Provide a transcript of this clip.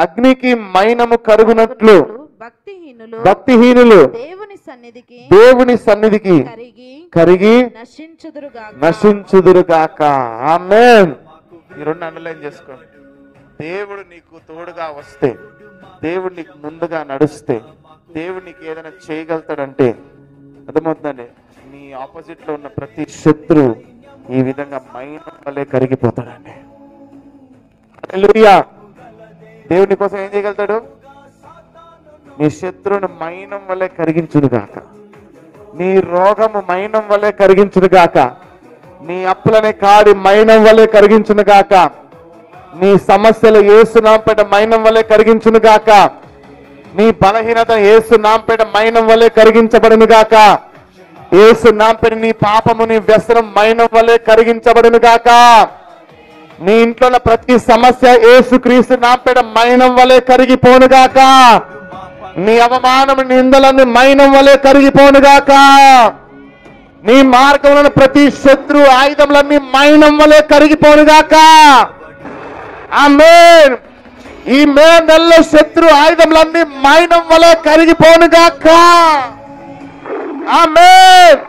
అగ్నికి మైనము కరుగునట్లు భక్తిహీనులు దేవుని సన్నిధికి కరిగి నశించుదురుగాక. ఆమేన్. ఈ రెండు అండర్లైన్ చేసుకోండి. దేవుడు నీకు తోడుగా వస్తే, దేవుడు నీకు ముందుగా నడుస్తే, దేవుడు నీకు ఏదైనా చేయగలుగుతాడంటే అర్థమవుతుందండి. నీ ఆపోజిట్ లో ఉన్న ప్రతి శత్రువు ఈ విధంగా మైనం వల్లే కరిగిపోతాడండి. హల్లెలూయా. దేవుని కోసం ఏం చేయగలుగుతాడు? నీ శత్రువుని మైనం వల్లే కరిగించునుగాక, నీ రోగము మైనం వల్లే కరిగించునుగాక, నీ అప్పులనే కాడి మైనం వల్లే కరిగించునుగాక, నీ సమస్యలు యేసు నామపేట మైనం వల్లే కరిగించునుగాక, నీ బలహీనత యేసు నామపేట మైనం వల్లే కరిగించబడునుగాక, యేసు నామపేట నీ పాపము నీ వ్యసనం మైనం వల్లే కరిగించబడునుగాక, నీ ఇంట్లో ప్రతి సమస్య యేసు క్రీస్తు నామపేట మైనం వల్లే కరిగిపోనుగాక, నీ అవమానం నిందలన్నీ మైనం వల్లే కరిగిపోనుగాక, నీ మార్గంలో ప్రతి శత్రు ఆయుధములన్నీ మైనం వల్లే కరిగిపోనుగాక. ఆమేన్. ఈ మే నెలలో శత్రు ఆయుధములన్నీ మైనం వల్లే కరిగిపోనుగాక. ఆమేన్.